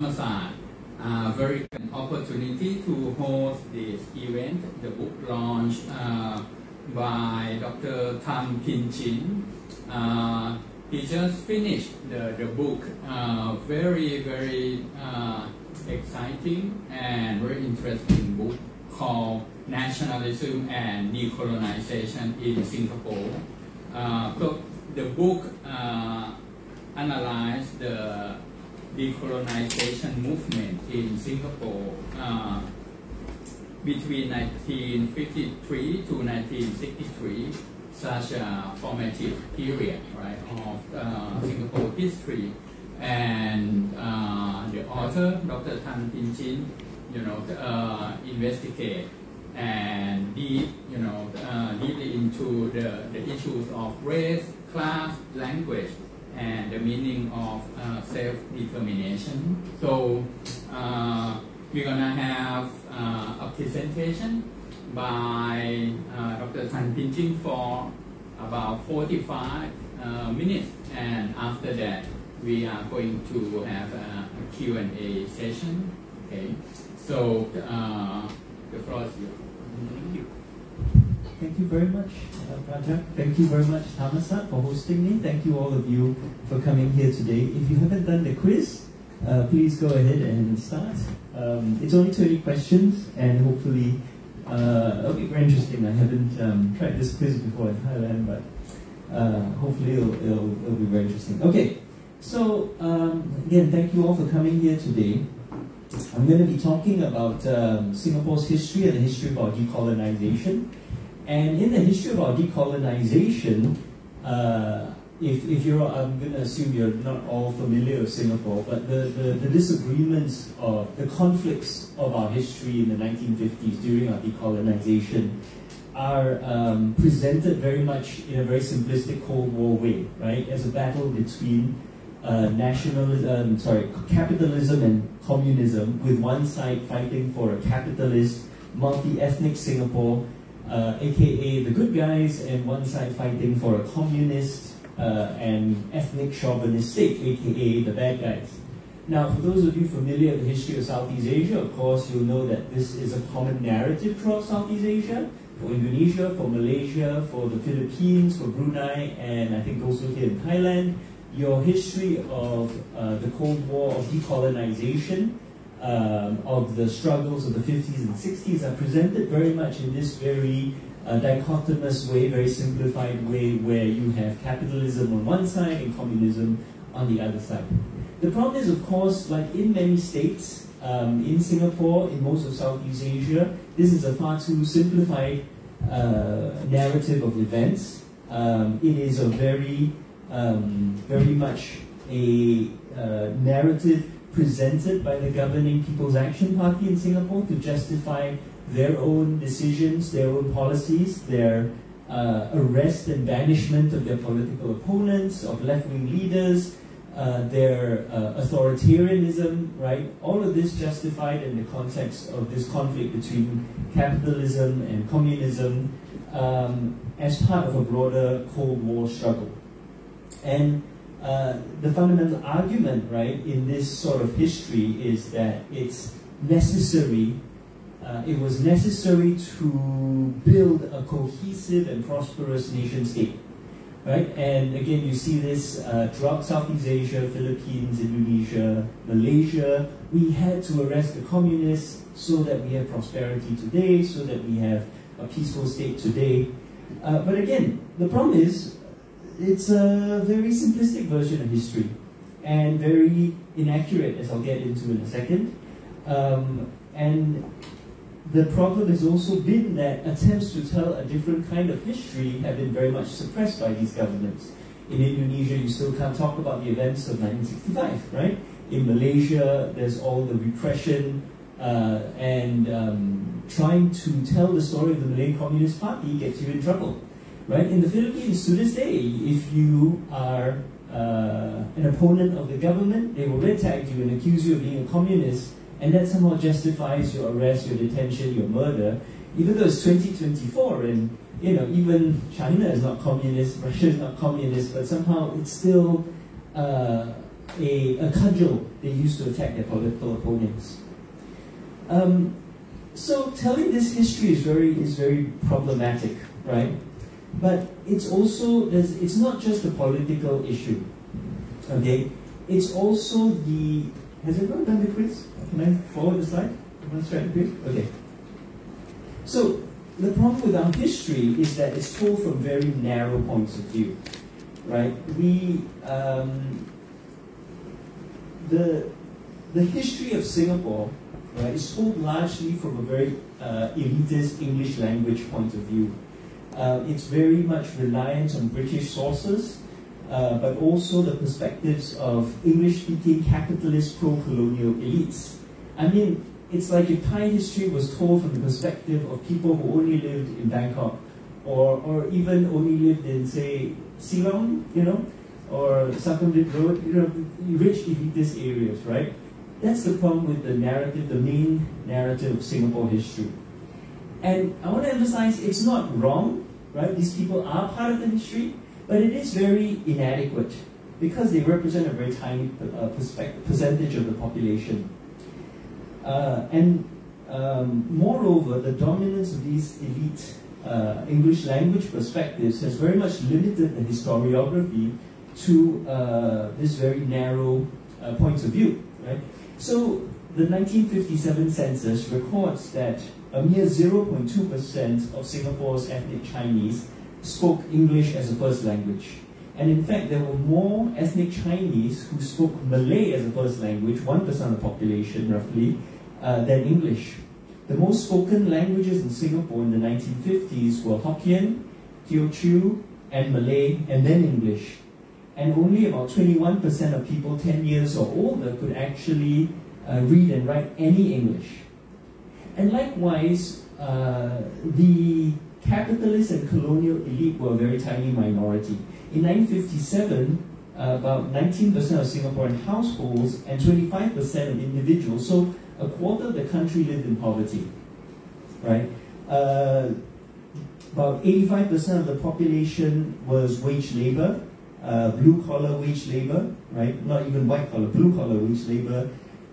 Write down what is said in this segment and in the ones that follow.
Very good opportunity to host this event, the book launch by Dr. Tham Pin Chin. He just finished the book, very exciting and very interesting book called Nationalism and Decolonisation in Singapore. So the book analyzed the decolonisation movement in Singapore between 1953 to 1963, such a formative period, right, of Singapore history. And the author, Dr. Tham Pin Chin, investigate and deeply into the issues of race, class, language, and the meaning of self-determination. So we're gonna have a presentation by Dr. Tham Pin Chin for about 45 minutes, and after that we are going to have a Q&A session. Okay, so the floor is yours. Thank you. Thank you very much, Raja. Thank you very much, Thammasat, for hosting me. Thank you all of you for coming here today. If you haven't done the quiz, please go ahead and start. It's only 20 questions, and hopefully it'll be very interesting. I haven't tried this quiz before in Thailand, but hopefully it'll be very interesting. Okay, so again, thank you all for coming here today. I'm going to be talking about Singapore's history and the history of our decolonisation. And in the history of our decolonisation, if you're, I'm going to assume you're not all familiar with Singapore, but the disagreements of the conflicts of our history in the 1950s during our decolonisation are presented very much in a very simplistic Cold War way, right? As a battle between capitalism and communism, with one side fighting for a capitalist, multi-ethnic Singapore, aka the good guys, and one side fighting for a communist and ethnic chauvinist state, aka the bad guys. Now, for those of you familiar with the history of Southeast Asia, of course, you'll know that this is a common narrative throughout Southeast Asia, for Indonesia, for Malaysia, for the Philippines, for Brunei, and I think also here in Thailand. Your history of the Cold War, of decolonization, of the struggles of the 50s and 60s are presented very much in this very dichotomous way, very simplified way, where you have capitalism on one side and communism on the other side. The problem is, of course, like in many states, in Singapore, in most of Southeast Asia, this is a far too simplified narrative of events. It is a very much a narrative presented by the governing People's Action Party in Singapore to justify their own decisions, their own policies, their arrest and banishment of their political opponents, of left-wing leaders, their authoritarianism, right? All of this justified in the context of this conflict between capitalism and communism as part of a broader Cold War struggle. And the fundamental argument, right, in this sort of history is that it's necessary, it was necessary to build a cohesive and prosperous nation state, right? And again, you see this throughout Southeast Asia, Philippines, Indonesia, Malaysia. We had to arrest the communists so that we have prosperity today, so that we have a peaceful state today. But again, the problem is, it's a very simplistic version of history and very inaccurate, as I'll get into in a second. And the problem has also been that attempts to tell a different kind of history have been very much suppressed by these governments. In Indonesia, you still can't talk about the events of 1965, right? In Malaysia, there's all the repression and trying to tell the story of the Malayan Communist Party gets you in trouble. Right? In the Philippines, to this day, if you are an opponent of the government, they will red tag you and accuse you of being a communist, and that somehow justifies your arrest, your detention, your murder, even though it's 2024 and even China is not communist, Russia is not communist, but somehow it's still a cudgel they used to attack their political opponents. So telling this history is very problematic, right? But it's also, it's not just a political issue, okay? It's also the, has everyone done the quiz? Can I forward the slide? Everyone's tried the quiz? Okay. So the problem with our history is that it's told from very narrow points of view, right? The history of Singapore, right, is told largely from a very elitist English language point of view. It's very much reliant on British sources, but also the perspectives of English-speaking capitalist pro-colonial elites. I mean, it's like if Thai history was told from the perspective of people who only lived in Bangkok, or even only lived in, say, Ceylon, you know, or Sukhumvit Road, you know, rich elitist areas, right? That's the problem with the narrative, the main narrative of Singapore history. And I want to emphasize, it's not wrong, right? These people are part of the history, but it is very inadequate because they represent a very tiny percentage of the population. Moreover, the dominance of these elite English language perspectives has very much limited the historiography to this very narrow points of view, right? So the 1957 census records that a mere 0.2% of Singapore's ethnic Chinese spoke English as a first language. And in fact, there were more ethnic Chinese who spoke Malay as a first language, 1% of the population roughly, than English. The most spoken languages in Singapore in the 1950s were Hokkien, Teochew, and Malay, and then English. And only about 21% of people 10 years or older could actually read and write any English. And likewise, the capitalist and colonial elite were a very tiny minority. In 1957, about 19% of Singaporean households and 25% of individuals, so a quarter of the country lived in poverty, right? About 85% of the population was wage labor, blue-collar wage labor, right? Not even white-collar, blue-collar wage labor.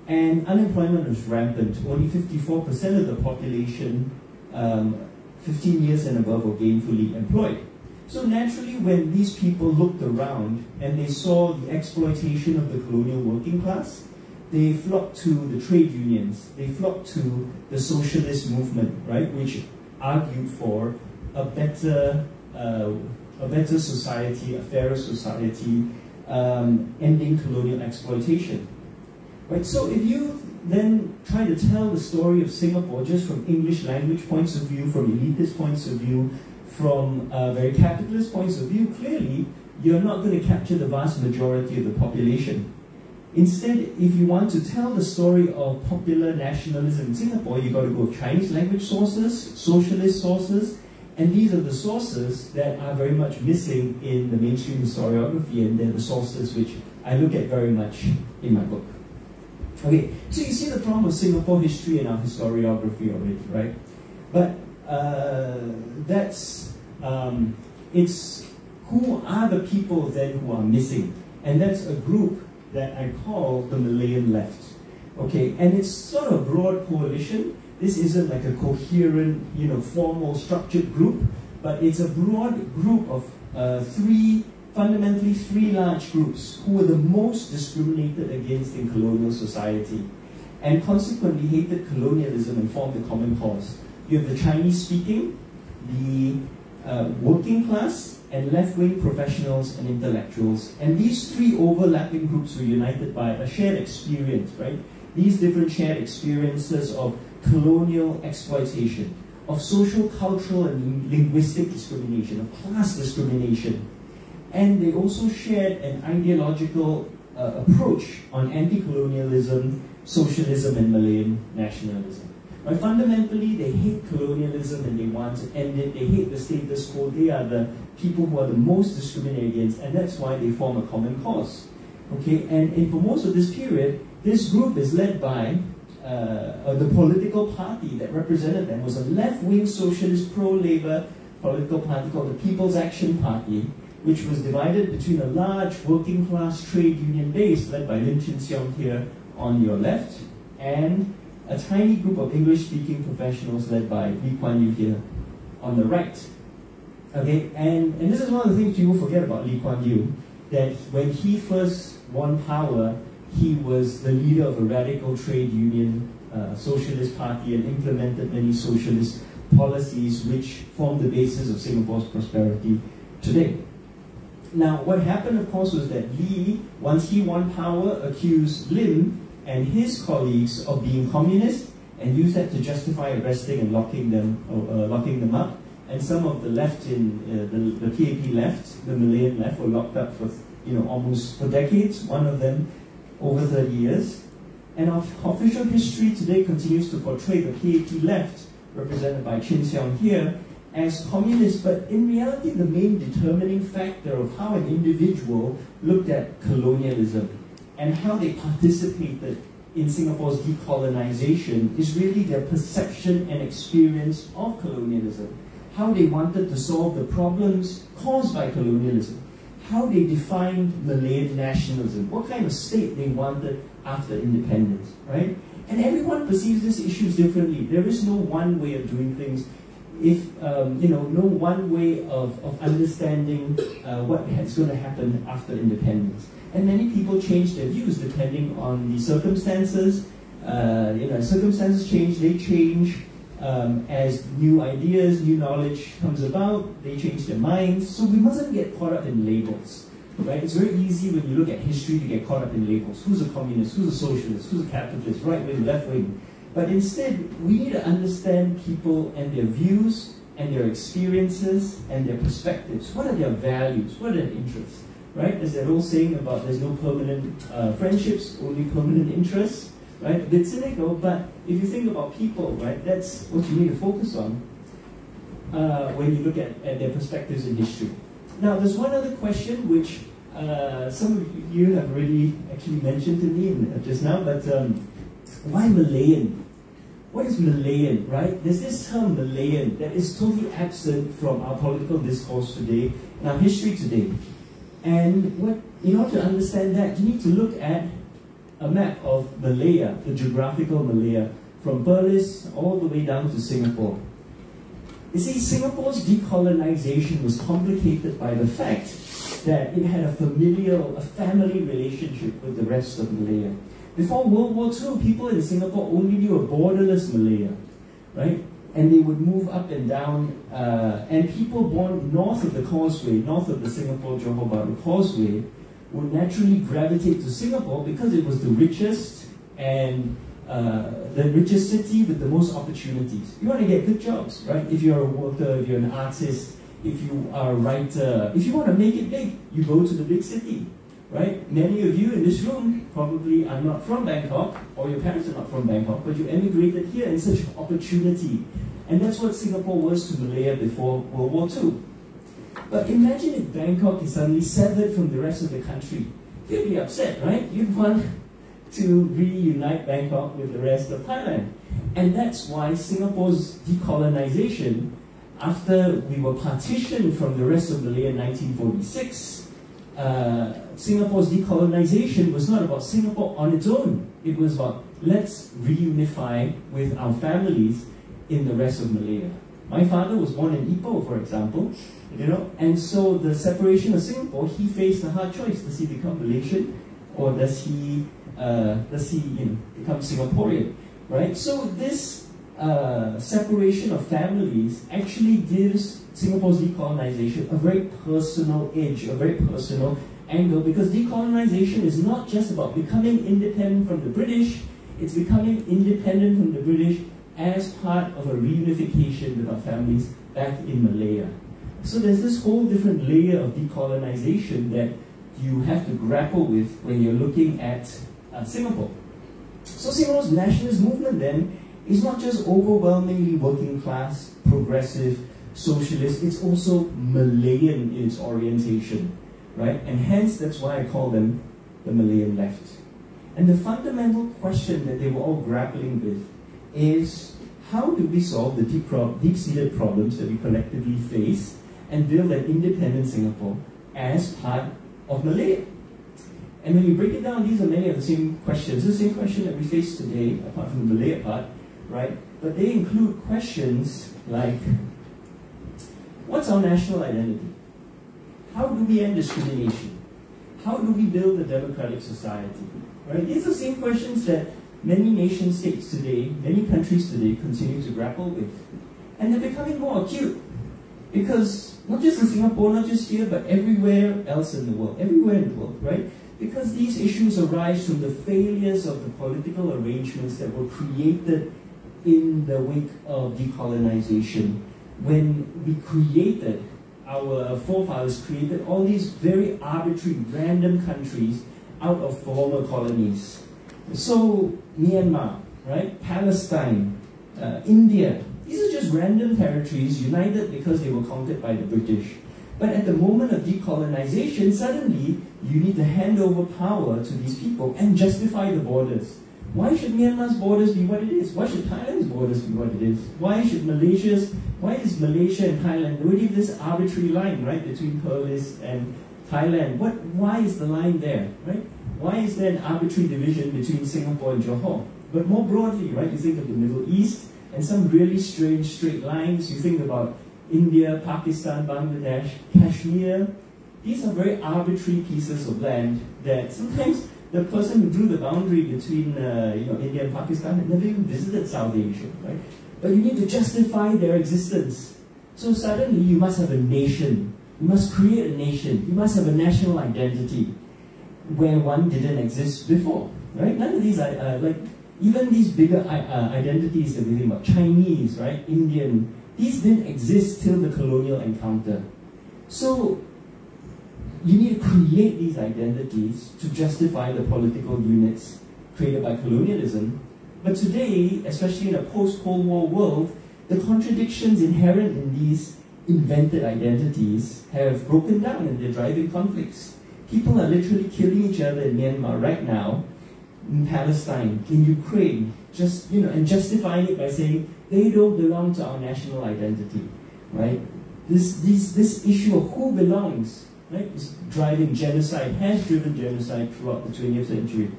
And unemployment was rampant. Only 54% of the population 15 years and above were gainfully employed. So naturally, when these people looked around and they saw the exploitation of the colonial working class, they flocked to the trade unions, they flocked to the socialist movement, right, which argued for a better society, a fairer society, ending colonial exploitation. Right, so if you then try to tell the story of Singapore just from English language points of view, from elitist points of view, from very capitalist points of view, clearly you're not going to capture the vast majority of the population. Instead, if you want to tell the story of popular nationalism in Singapore, you've got to go with Chinese language sources, socialist sources, and these are the sources that are very much missing in the mainstream historiography, and they're the sources which I look at very much in my book. Okay, so you see the problem of Singapore history and our historiography already, right? But it's who are the people then who are missing? And that's a group that I call the Malayan left. Okay, and it's sort of a broad coalition. This isn't like a coherent, formal, structured group, but it's a broad group of fundamentally three large groups who were the most discriminated against in colonial society, and consequently hated colonialism and formed the common cause. You have the Chinese-speaking, the working class, and left-wing professionals and intellectuals. And these three overlapping groups were united by a shared experience, right? These different shared experiences of colonial exploitation, of social, cultural, and linguistic discrimination, of class discrimination. And they also shared an ideological approach on anti-colonialism, socialism, and Malayan nationalism. But fundamentally, they hate colonialism and they want to end it. They hate the status quo. They are the people who are the most discriminated against, and that's why they form a common cause. Okay, and for most of this period, this group is led by the political party that represented them was a left-wing socialist pro-labor political party called the People's Action Party, which was divided between a large working class trade union base led by Lim Chin Siong here on your left, and a tiny group of English-speaking professionals led by Lee Kuan Yew here on the right. Okay, and this is one of the things people forget about Lee Kuan Yew, that when he first won power, he was the leader of a radical trade union socialist party and implemented many socialist policies which formed the basis of Singapore's prosperity today. Now, what happened, of course, was that Lee, once he won power, accused Lim and his colleagues of being communist and used that to justify arresting and locking them up. And some of the left in the PAP left, the Malayan left, were locked up for almost for decades. One of them over 30 years. And our official history today continues to portray the PAP left, represented by Chin Siong here, as communist, but in reality the main determining factor of how an individual looked at colonialism and how they participated in Singapore's decolonization is really their perception and experience of colonialism, how they wanted to solve the problems caused by colonialism, how they defined Malayan nationalism, what kind of state they wanted after independence, right? And everyone perceives these issues differently. There is no one way of doing things. No one way of understanding what is going to happen after independence. And many people change their views depending on the circumstances. Circumstances change, they change as new ideas, new knowledge comes about, they change their minds. So we mustn't get caught up in labels, right? It's very easy when you look at history to get caught up in labels. Who's a communist? Who's a socialist? Who's a capitalist? Right wing, left wing? But instead, we need to understand people and their views and their experiences and their perspectives. What are their values? What are their interests? Right? There's that old saying about there's no permanent friendships, only permanent interests. Right? A bit cynical, but if you think about people, right, that's what you need to focus on when you look at their perspectives in history. Now, there's one other question which some of you have already actually mentioned to me just now, but why Malayan? What is Malayan, right? There's this term Malayan that is totally absent from our political discourse today, in our history today. And in order to understand that, you need to look at a map of Malaya, the geographical Malaya, from Perlis all the way down to Singapore. You see, Singapore's decolonization was complicated by the fact that it had a family relationship with the rest of Malaya. Before World War II, people in Singapore only knew a borderless Malaya, right? And they would move up and down, and people born north of the causeway, north of the Singapore-Johor Bahru causeway, would naturally gravitate to Singapore because it was the richest and the richest city with the most opportunities. You want to get good jobs, right? If you're a worker, if you're an artist, if you are a writer, if you want to make it big, you go to the big city, right? Many of you in this room probably are not from Bangkok, or your parents are not from Bangkok, but you emigrated here in such opportunity. And that's what Singapore was to Malaya before World War II. But imagine if Bangkok is suddenly severed from the rest of the country. You'd be upset, right? You'd want to reunite Bangkok with the rest of Thailand. And that's why Singapore's decolonization, after we were partitioned from the rest of Malaya in 1946, Singapore's decolonization was not about Singapore on its own. It was about, let's reunify with our families in the rest of Malaya. My father was born in Ipoh, for example, and so the separation of Singapore, he faced a hard choice. Does he become Malaysian, or does he become Singaporean, right? So this separation of families actually gives Singapore's decolonization a very personal edge, a very personal angle, because decolonization is not just about becoming independent from the British, it's becoming independent from the British as part of a reunification with our families back in Malaya. So there's this whole different layer of decolonization that you have to grapple with when you're looking at Singapore. So Singapore's nationalist movement then is not just overwhelmingly working class, progressive, socialist, it's also Malayan in its orientation, right? And hence that's why I call them the Malayan left. And the fundamental question that they were all grappling with is, how do we solve the deep-seated problems that we collectively face and build an independent Singapore as part of Malaya. And when you break it down, these are many of the same questions. The same question that we face today, apart from the Malaya part, right? But they include questions like, what's our national identity? How do we end discrimination? How do we build a democratic society? Right? These are the same questions that many nation states today, many countries today continue to grapple with. And they're becoming more acute. Because not just in Singapore, not just here, but everywhere else in the world, everywhere in the world, right? Because these issues arise from the failures of the political arrangements that were created in the wake of decolonization. When we created, our forefathers created all these very arbitrary, random countries out of former colonies. So Myanmar, right? Palestine, India, these are just random territories united because they were conquered by the British. But at the moment of decolonization, suddenly you need to hand over power to these people and justify the borders. Why should Myanmar's borders be what it is? Why should Thailand's borders be what it is? Why is Malaysia and Thailand already this arbitrary line, right, between Perlis and Thailand? Why is the line there, right? Why is there an arbitrary division between Singapore and Johor? But more broadly, right, you think of the Middle East and some really strange straight lines. You think about India, Pakistan, Bangladesh, Kashmir. These are very arbitrary pieces of land that sometimes the person who drew the boundary between India and Pakistan had never even visited South Asia, right? But you need to justify their existence. So suddenly you must have a nation. You must create a nation. You must have a national identity where one didn't exist before, right? None of these are even these bigger identities that we think about, Chinese, right, Indian, these didn't exist till the colonial encounter. So you need to create these identities to justify the political units created by colonialism. But today, especially in a post-Cold War world, the contradictions inherent in these invented identities have broken down and they're driving conflicts. People are literally killing each other in Myanmar right now, in Palestine, in Ukraine, and justifying it by saying they don't belong to our national identity, right? This issue of who belongs, right, is driving genocide, has driven genocide throughout the 20th century.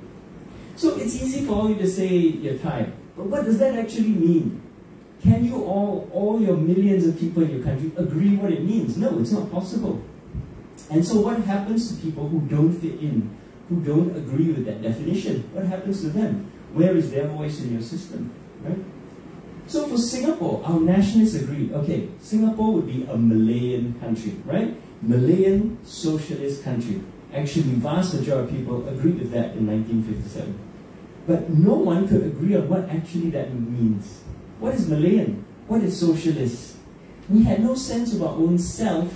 So it's easy for all you to say you're Thai, but what does that actually mean? Can you all your millions of people in your country agree what it means? No, it's not possible. And so what happens to people who don't fit in, who don't agree with that definition? What happens to them? Where is their voice in your system, right? So for Singapore, our nationalists agreed, okay, Singapore would be a Malayan country, right? Malayan socialist country. Actually, vast majority of people agreed with that in 1957. But no one could agree on what actually that means. What is Malayan? What is socialist? We had no sense of our own self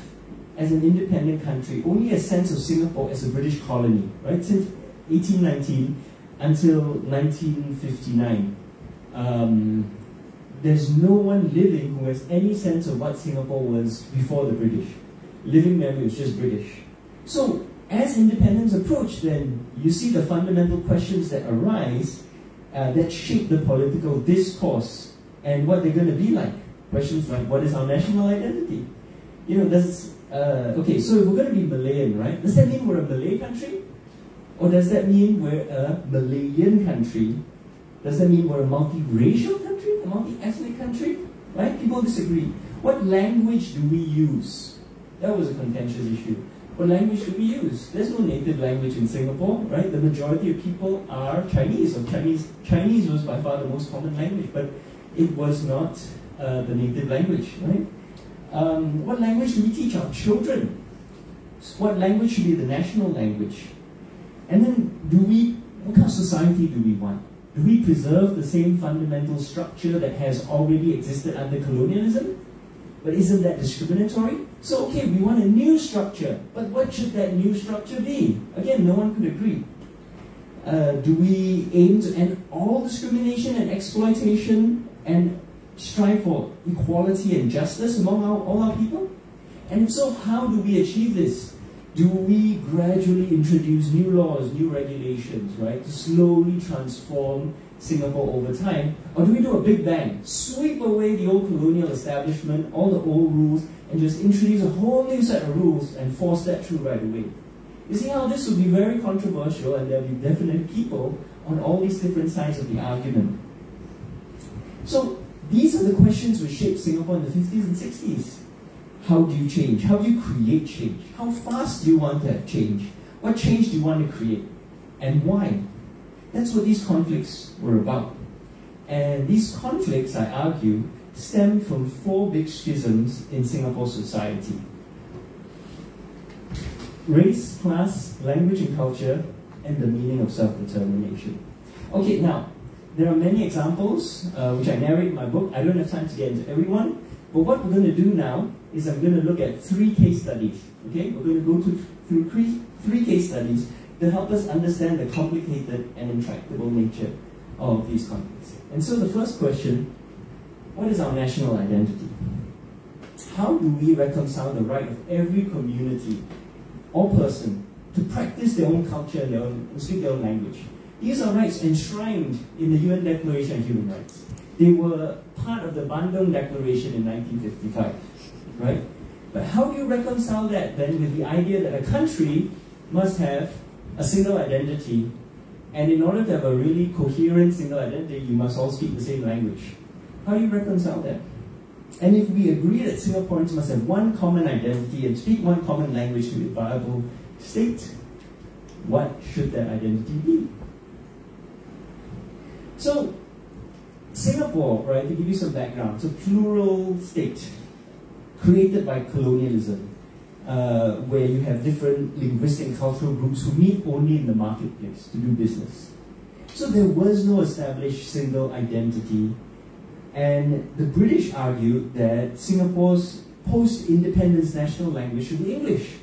as an independent country, only a sense of Singapore as a British colony, right? Since 1819 until 1959. There's no one living who has any sense of what Singapore was before the British. Living memory was just British. So, as independence approached, then you see the fundamental questions that arise that shape the political discourse and what they're going to be like. Questions like, what is our national identity? Okay, so if we're going to be Malayan, right? Does that mean we're a Malay country? Or does that mean we're a Malayan country? Does that mean we're a multiracial country? A multi-ethnic country? Right? People disagree. What language do we use? That was a contentious issue. What language do we use? There's no native language in Singapore, right? The majority of people are Chinese, or Chinese was by far the most common language, but it was not the native language, right? What language do we teach our children? What language should be the national language? And then what kind of society do we want? Do we preserve the same fundamental structure that has already existed under colonialism? But isn't that discriminatory? So, okay, we want a new structure, but what should that new structure be? Again, no one could agree. Do we aim to end all discrimination and exploitation and strive for equality and justice among all our people? And if so, how do we achieve this? Do we gradually introduce new laws, new regulations, right, to slowly transform Singapore over time? Or do we do a big bang, sweep away the old colonial establishment, all the old rules, and just introduce a whole new set of rules and force that through right away? You see how this would be very controversial, and there will be definite people on all these different sides of the argument. So these are the questions which shaped Singapore in the 50s and 60s. How do you change? How do you create change? How fast do you want to have change? What change do you want to create? And why? That's what these conflicts were about. And these conflicts, I argue, stem from four big schisms in Singapore society: race, class, language and culture, and the meaning of self-determination. Okay, now, there are many examples which I narrate in my book. I don't have time to get into everyone, but what we're going to do now is I'm going to look at 3 case studies. Okay, we're going to go through three case studies to help us understand the complicated and intractable nature of these conflicts. And so the first question, what is our national identity? How do we reconcile the right of every community or person to practice their own culture and speak their own language? These are rights enshrined in the UN Declaration of Human Rights. They were part of the Bandung Declaration in 1955, right? But how do you reconcile that then with the idea that a country must have a single identity, and in order to have a really coherent single identity, you must all speak the same language? How do you reconcile that? And if we agree that Singaporeans must have one common identity and speak one common language to be a viable state, what should that identity be? So, Singapore, right, to give you some background, it's a plural state created by colonialism, where you have different linguistic and cultural groups who meet only in the marketplace to do business. So there was no established single identity, and the British argued that Singapore's post-independence national language should be English.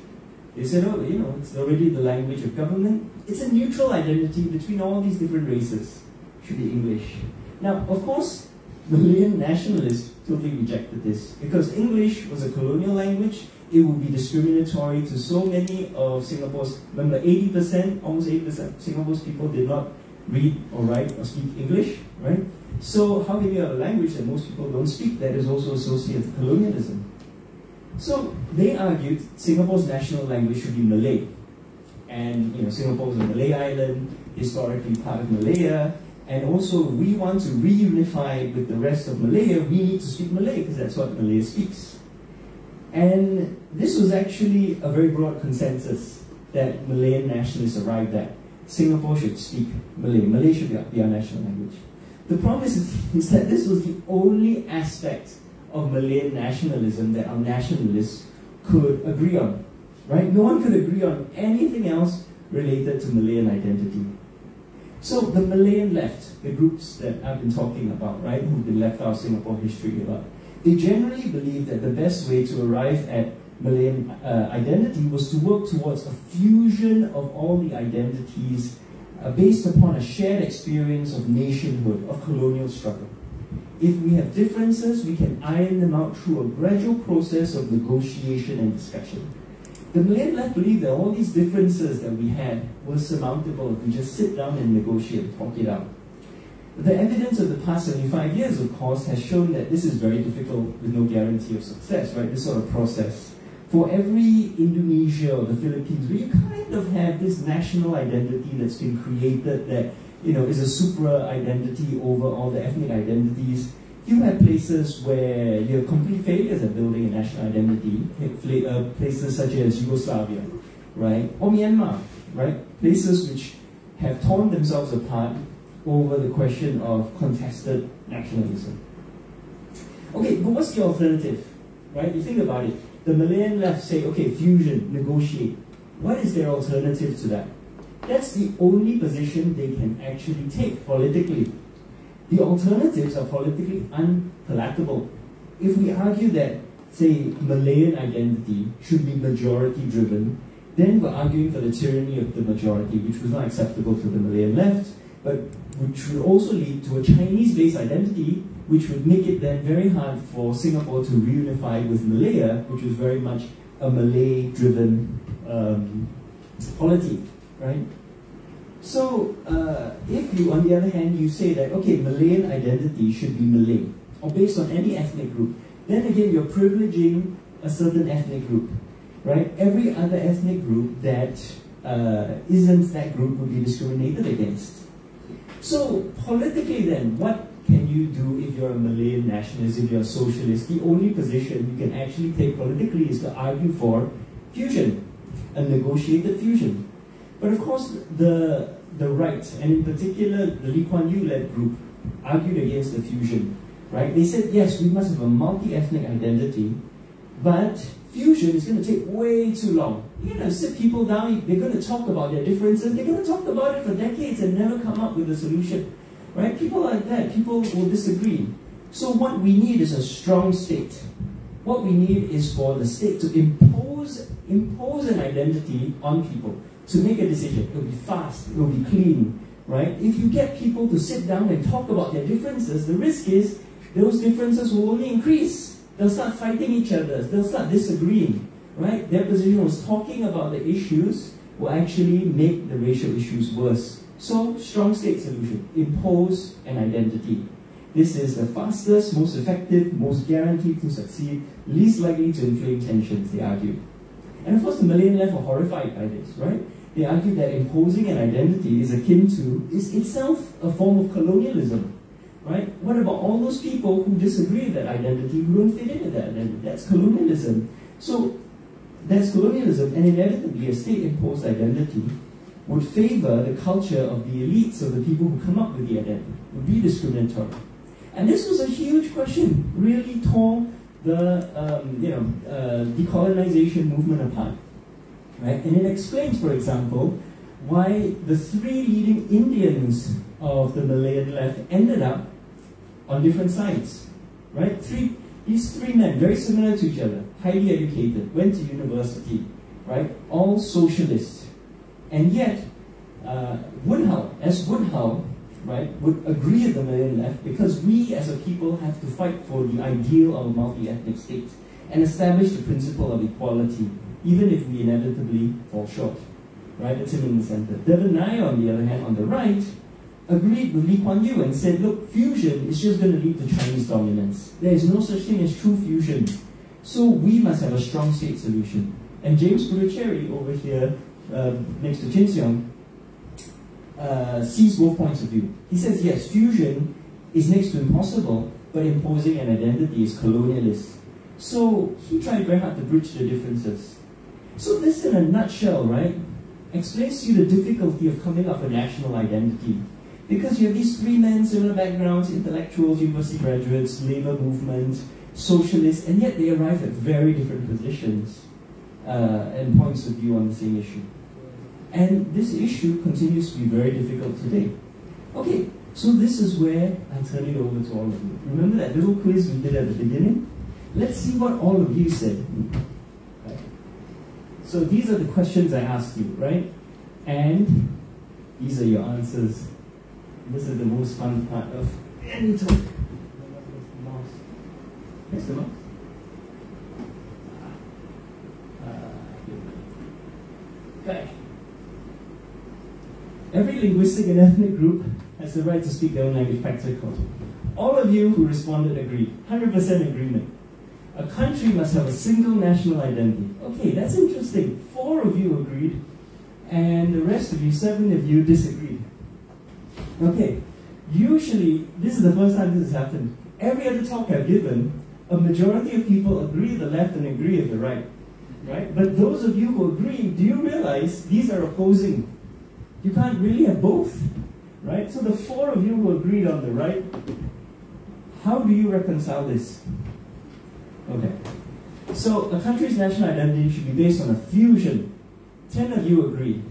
They said, oh, you know, it's already the language of government. It's a neutral identity between all these different races. Should be English. Now, of course, Malayan nationalists totally rejected this because English was a colonial language. It would be discriminatory to so many of Singapore's, remember 80%, almost 80% of Singapore's people did not read or write or speak English, right? So how can you have a language that most people don't speak that is also associated with colonialism? So they argued Singapore's national language should be Malay. And you know, Singapore is a Malay island, historically part of Malaya, and also we want to reunify with the rest of Malaya, we need to speak Malay because that's what Malay speaks. And this was actually a very broad consensus that Malayan nationalists arrived at. Singapore should speak Malay. Malay should be our national language. The problem is that this was the only aspect of Malayan nationalism that our nationalists could agree on. Right? No one could agree on anything else related to Malayan identity. So the Malayan left, the groups that I've been talking about, right, who've been left out of Singapore history a lot, they generally believed that the best way to arrive at Malayan identity was to work towards a fusion of all the identities based upon a shared experience of nationhood, of colonial struggle. If we have differences, we can iron them out through a gradual process of negotiation and discussion. The Malayan left believed that all these differences that we had were surmountable if we just sit down and negotiate and talk it out. The evidence of the past 75 years, of course, has shown that this is very difficult with no guarantee of success, right? This sort of process. For every Indonesia or the Philippines, where you kind of have this national identity that's been created that, you know, is a supra-identity over all the ethnic identities, you have places where you have complete failures at building a national identity, places such as Yugoslavia, right? Or Myanmar, right? Places which have torn themselves apart over the question of contested nationalism. Okay, but what's the alternative, right? You think about it. The Malayan left say, okay, fusion, negotiate. What is their alternative to that? That's the only position they can actually take politically. The alternatives are politically unpalatable. If we argue that, say, Malayan identity should be majority-driven, then we're arguing for the tyranny of the majority, which was not acceptable to the Malayan left, but which would also lead to a Chinese-based identity, which would make it then very hard for Singapore to reunify with Malaya, which was very much a Malay-driven polity, right? So, if you, on the other hand, you say that, okay, Malayan identity should be Malay, or based on any ethnic group, then again, you're privileging a certain ethnic group, right? Every other ethnic group that isn't that group would be discriminated against. So, politically then, what can you do if you're a Malayan nationalist, if you're a socialist? The only position you can actually take politically is to argue for fusion, a negotiated fusion. But of course, the right, and in particular, the Lee Kuan Yew-led group, argued against the fusion, right? They said, yes, we must have a multi-ethnic identity, but fusion is going to take way too long. You're going to sit people down, they're going to talk about their differences, they're going to talk about it for decades and never come up with a solution. Right? People like that, people will disagree. So what we need is a strong state. What we need is for the state to impose an identity on people, to make a decision. It will be fast, it will be clean, right? If you get people to sit down and talk about their differences, the risk is those differences will only increase. They'll start fighting each other, they'll start disagreeing, right? Their position was talking about the issues will actually make the racial issues worse. So, strong state solution, impose an identity. This is the fastest, most effective, most guaranteed to succeed, least likely to inflame tensions, they argue. And of course, the Malayan left were horrified by this, right? They argued that imposing an identity is akin to, is itself a form of colonialism, right? What about all those people who disagree with that identity, who don't fit into that identity? That's colonialism. So, that's colonialism, and inevitably a state-imposed identity would favor the culture of the elites, of the people who come up with the identity, would be discriminatory. And this was a huge question, really tore the decolonization movement apart. Right? And it explains, for example, why the three leading Indians of the Malayan left ended up on different sides. Right? These three men, very similar to each other, highly educated, went to university, right? All socialists. And yet, Woodhull, right, would agree with the Malayan left because we as a people have to fight for the ideal of a multi-ethnic state and establish the principle of equality, even if we inevitably fall short. Right? That's him in the center. Devon Nair, on the other hand, on the right, agreed with Lee Kuan Yew and said, look, fusion is just going to lead to Chinese dominance. There is no such thing as true fusion. So we must have a strong state solution. And James Puducherry over here, next to Chin Seong, sees both points of view. He says, yes, fusion is next to impossible, but imposing an identity is colonialist. So he tried very hard to bridge the differences. So this, in a nutshell, right, explains to you the difficulty of coming up with a national identity. Because you have these three men, similar backgrounds, intellectuals, university graduates, labor movement, socialists, and yet they arrive at very different positions and points of view on the same issue. And this issue continues to be very difficult today. Okay, so this is where I turn it over to all of you. Remember that little quiz we did at the beginning? Let's see what all of you said. Right. So these are the questions I asked you, right? And these are your answers. This is the most fun part of any talk. Where's the mouse? Okay. Every linguistic and ethnic group has the right to speak their own language, practical. All of you who responded agreed. 100% agreement. A country must have a single national identity. Okay, that's interesting. 4 of you agreed, and the rest of you, 7 of you, disagreed. Okay, usually, this is the first time this has happened. Every other talk I've given, a majority of people agree with the left and agree with the right. Right? But those of you who agree, do you realize these are opposing? You can't really have both. Right? So the 4 of you who agreed on the right, how do you reconcile this? Okay. So a country's national identity should be based on a fusion. 10 of you agree.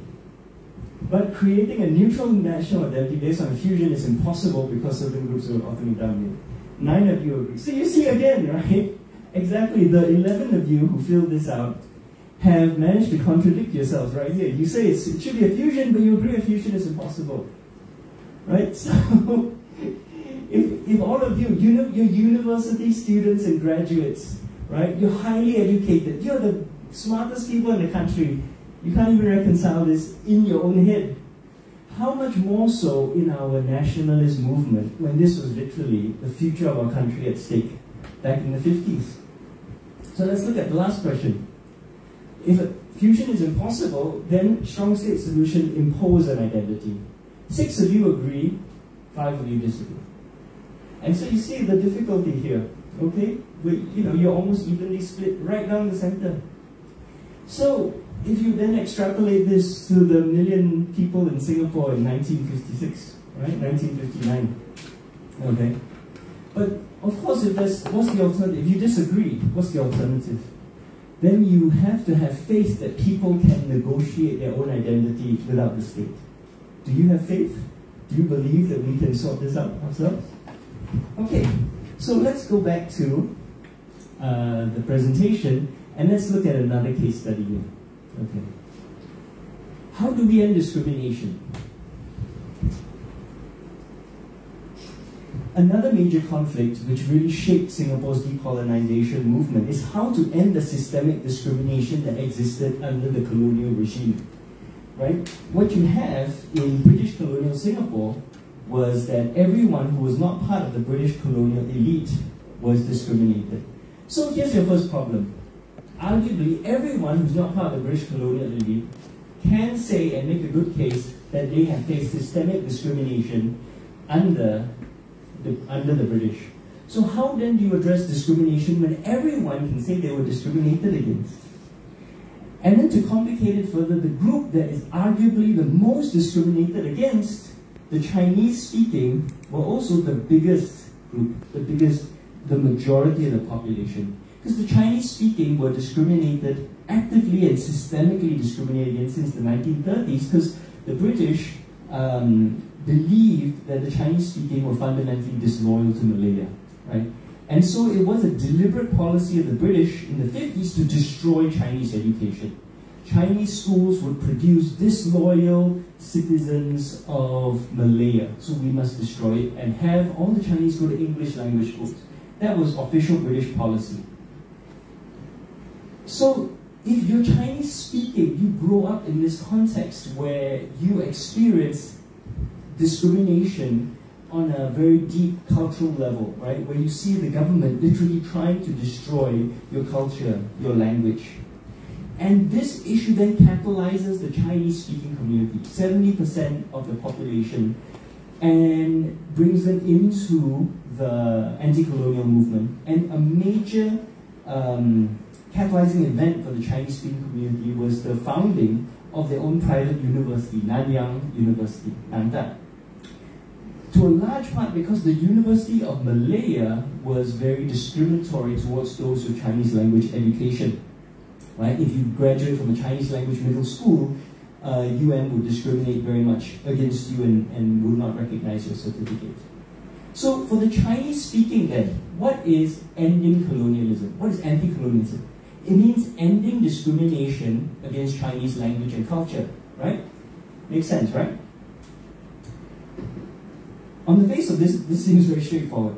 But creating a neutral national identity based on a fusion is impossible because certain groups are often dominated. 9 of you agree. So you see again, right? Exactly, the 11 of you who filled this out have managed to contradict yourselves right here. You say it should be a fusion, but you agree a fusion is impossible. Right? So, if all of you, you're university students and graduates, right? You're highly educated. You're the smartest people in the country. You can't even reconcile this in your own head. how much more so in our nationalist movement when this was literally the future of our country at stake back in the 50s? So let's look at the last question. If fusion is impossible, then strong state solution impose an identity. 6 of you agree, 5 of you disagree. And so you see the difficulty here, okay? You're almost evenly split right down the center. So if you then extrapolate this to the million people in Singapore in 1956, right? 1959, okay? But of course, what's the alternative? If you disagree, what's the alternative? Then you have to have faith that people can negotiate their own identity without the state. Do you have faith? Do you believe that we can sort this out ourselves? Okay, so let's go back to the presentation and let's look at another case study here. Okay. How do we end discrimination? Another major conflict which really shaped Singapore's decolonisation movement is how to end the systemic discrimination that existed under the colonial regime. Right? What you have in British colonial Singapore was that everyone who was not part of the British colonial elite was discriminated. So here's your first problem. Arguably, everyone who's not part of the British colonial elite can say and make a good case that they have faced systemic discrimination under the British. So how then do you address discrimination when everyone can say they were discriminated against? And then to complicate it further, the group that is arguably the most discriminated against, the Chinese-speaking, were also the biggest group, the majority of the population. Because the Chinese-speaking were discriminated, actively and systemically discriminated against since the 1930s, because the British believed that the Chinese-speaking were fundamentally disloyal to Malaya, right? And so it was a deliberate policy of the British in the 50s to destroy Chinese education. Chinese schools would produce disloyal citizens of Malaya, so we must destroy it and have all the Chinese go to English language schools. That was official British policy. So if you're Chinese speaking, you grow up in this context where you experience discrimination on a very deep cultural level, right? Where you see the government literally trying to destroy your culture, your language. And this issue then catalyzes the Chinese-speaking community, 70% of the population, and brings them into the anti-colonial movement. And a major catalyzing event for the Chinese-speaking community was the founding of their own private university, Nanyang University, Nanta. To a large part because the University of Malaya was very discriminatory towards those with Chinese language education. Right? If you graduate from a Chinese language middle school, UM would discriminate very much against you and would not recognize your certificate. So for the Chinese speaking then, what is ending colonialism? What is anti-colonialism? It means ending discrimination against Chinese language and culture, right? Makes sense, right? On the face of this seems very straightforward.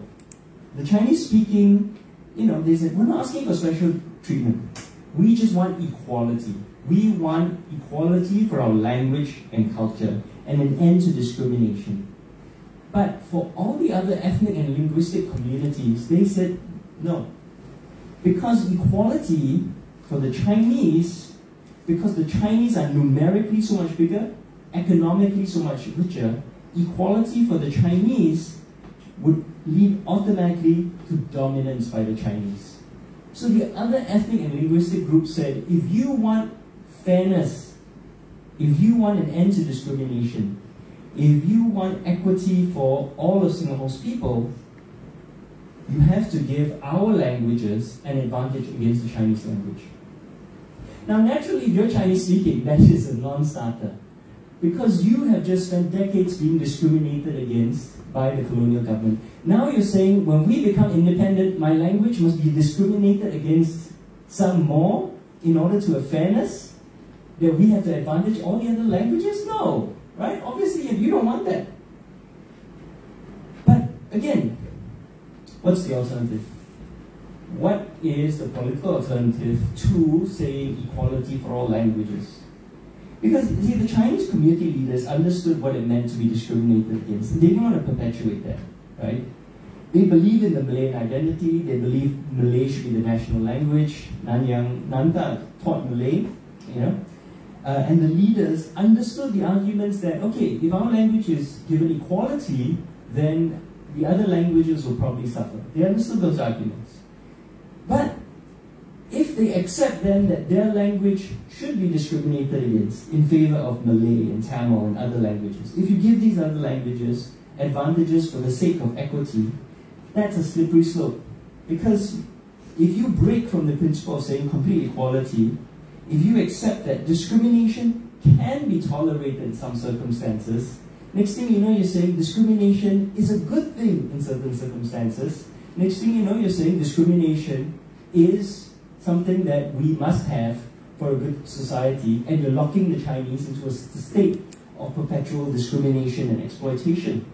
The Chinese speaking, they said, we're not asking for special treatment. We just want equality. We want equality for our language and culture and an end to discrimination. But for all the other ethnic and linguistic communities, they said no. Because equality for the Chinese, because the Chinese are numerically so much bigger, economically so much richer, equality for the Chinese would lead automatically to dominance by the Chinese. So the other ethnic and linguistic groups said, if you want fairness, if you want an end to discrimination, if you want equity for all of Singapore's people, you have to give our languages an advantage against the Chinese language. Now naturally, if you're Chinese speaking, that is a non-starter. Because you have just spent decades being discriminated against by the colonial government. Now you're saying, when we become independent, my language must be discriminated against some more in order to have fairness? That we have to advantage all the other languages? No, right? Obviously, you don't want that. But again, what's the alternative? What is the political alternative to saying equality for all languages? Because, you see, the Chinese community leaders understood what it meant to be discriminated against, and they didn't want to perpetuate that, right? They believe in the Malayan identity, they believe Malay should be the national language, Nanyang Nanta taught Malay, you know, and the leaders understood the arguments that, okay, if our language is given equality, then the other languages will probably suffer. They understood those arguments. But if they accept then that their language should be discriminated against in favor of Malay and Tamil and other languages, if you give these other languages advantages for the sake of equity, that's a slippery slope. Because if you break from the principle of saying complete equality, if you accept that discrimination can be tolerated in some circumstances, next thing you know, you're saying discrimination is a good thing in certain circumstances. Next thing you know, you're saying discrimination is something that we must have for a good society, and you're locking the Chinese into a state of perpetual discrimination and exploitation.